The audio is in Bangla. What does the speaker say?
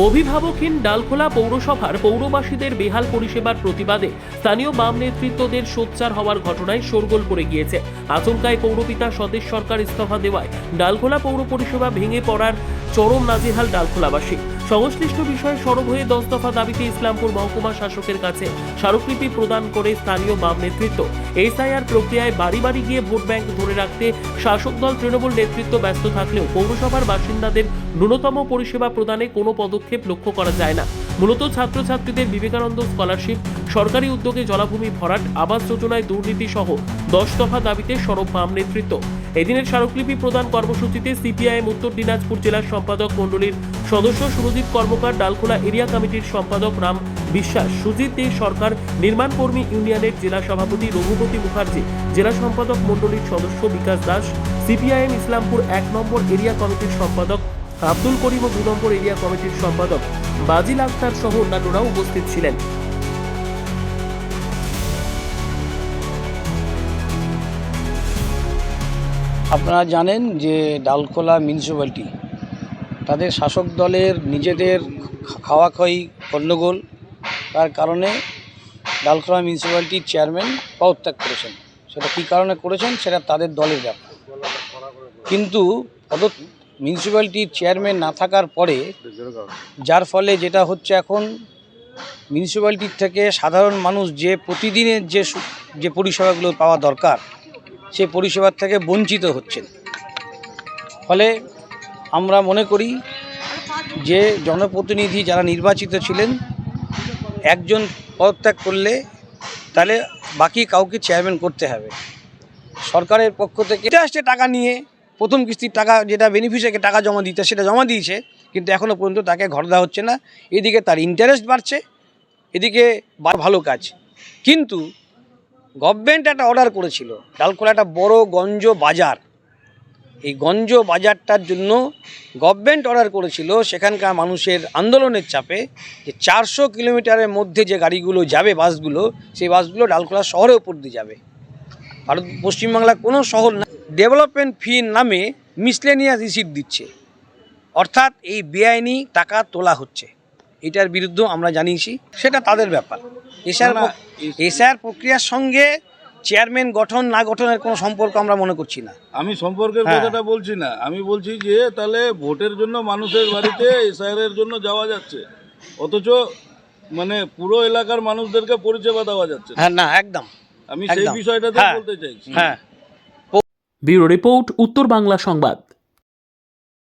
অভিভাবকহীন ডালখোলা পৌরসভার পৌরবাসীদের বেহাল পরিষেবার প্রতিবাদে স্থানীয় বাম নেতৃত্বদের সোচ্চার হওয়ার ঘটনায় শোরগোল পড়ে গিয়েছে। আচমকায় পৌরপিতা সতেজ সরকার ইস্তফা দেওয়ায় ডালখোলা পৌর পরিষেবা ভেঙে পড়ার চরম নাজেহাল ডালখোলাবাসী। সংশ্লিষ্ট বিষয়ে সরব হয়ে 10 দফা দাবিতে ইসলামপুর মহকুমা শাসকের কাছে স্মারকলিপি প্রদান করে স্থানীয় বাম নেতৃত্ব। এসআইআর প্রক্রিয়ায় বাড়ি বাড়ি গিয়ে ভোট ব্যাংক ধরে রাখতে শাসক দল তৃণমূল নেতৃত্ব ব্যস্ত থাকলেও পৌরসভার বাসিন্দাদের ন্যূনতম পরিষেবা প্রদানে কোনো পদক্ষেপ লক্ষ্য করা যায় না। মূলত ছাত্রছাত্রীদের বিবেকানন্দ স্কলারশিপ, সরকারি উদ্যোগে জলাভূমি ভরাট, আবাস যোজনায় দুর্নীতি সহ 10 দফা দাবিতে সরব বাম নেতৃত্ব। এদিনের স্মারকলিপি প্রদান কর্মসূচিতে সিপিআইএম উত্তর দিনাজপুর জেলার সম্পাদক মণ্ডলীর সদস্য সুরজিৎ কর্মকার, ডালখোলা এরিয়া কমিটির সম্পাদক রাম বিশ্বাস, সুজিত দে সরকার, নির্মাণ কর্মী ইউনিয়নের জেলা সভাপতি রঘুপতি মুখার্জি, জেলা সম্পাদক মণ্ডলীর সদস্য বিকাশ দাস, সিপিআইএম ইসলামপুর 1 নম্বর এরিয়া কমিটির সম্পাদক আব্দুল করিম ও 2 নম্বর এরিয়া কমিটির সম্পাদক বাজিল আক্তার সহ অন্যান্যরাও উপস্থিত ছিলেন। আপনারা জানেন যে ডালখোলা মিউনিসিপ্যালিটি তাদের শাসক দলের নিজেদের খাওয়াখাওয়ি গণ্ডগোল, তার কারণে ডালখোলা মিউনিসিপ্যালিটির চেয়ারম্যান পদত্যাগ করেছেন। সেটা কী কারণে করেছেন সেটা তাদের দলের ব্যাপার, কিন্তু মিউনিসিপ্যালিটির চেয়ারম্যান না থাকার পরে যার ফলে যেটা হচ্ছে, এখন মিউনিসিপ্যালিটির থেকে সাধারণ মানুষ যে প্রতিদিনের যে পরিষেবাগুলো পাওয়া দরকার সেই পরিষেবার থেকে বঞ্চিত হচ্ছেন। ফলে আমরা মনে করি যে জনপ্রতিনিধি যারা নির্বাচিত ছিলেন, একজন পদত্যাগ করলে তাহলে বাকি কাউকে চেয়ারম্যান করতে হবে। সরকারের পক্ষ থেকে এটা আসছে টাকা নিয়ে, প্রথম কিস্তির টাকা যেটা বেনিফিশিয়ারিকে টাকা জমা দিতে সেটা জমা দিয়েছে, কিন্তু এখনও পর্যন্ত তাকে ঘর দেওয়া হচ্ছে না। এদিকে তার ইন্টারেস্ট বাড়ছে, এদিকে ভালো কাজ। কিন্তু গভর্নমেন্ট একটা অর্ডার করেছিল, ডালখোলা একটা বড় গঞ্জ বাজার, এই গঞ্জ বাজারটার জন্য গভর্নমেন্ট অর্ডার করেছিল সেখানকার মানুষের আন্দোলনের চাপে যে 400 কিলোমিটারের মধ্যে যে গাড়িগুলো যাবে, বাসগুলো, সেই বাসগুলো ডালখোলা শহরের উপর দিয়ে যাবে। ভারত পশ্চিমবাংলার কোনো শহর না ডেভেলপমেন্ট ফি নামে মিসলেনিয়াস রিসিট দিচ্ছে, অর্থাৎ এই বেআইনি টাকা তোলা হচ্ছে। এটার বিরুদ্ধে আমরা জানিয়েছি, সেটা তাদের ব্যাপার। এসআইআর প্রক্রিয়ার সঙ্গে চেয়ারম্যান গঠন না গঠনের কোনো সম্পর্ক আমরা মনে করছি না। আমি সম্পর্কের কথাটা বলছি না, আমি বলছি যে তাহলে ভোটের জন্য মানুষের বাড়িতে এসআইআর জন্য যাওয়া যাচ্ছে, অথচ মানে পুরো এলাকার মানুষদেরকে পরিষেবা দেওয়া যাচ্ছে। হ্যাঁ, না, একদম আমি সেই বিষয়টাতে বলতে চাইছি। ব্যুরো রিপোর্ট, উত্তর বাংলা সংবাদ।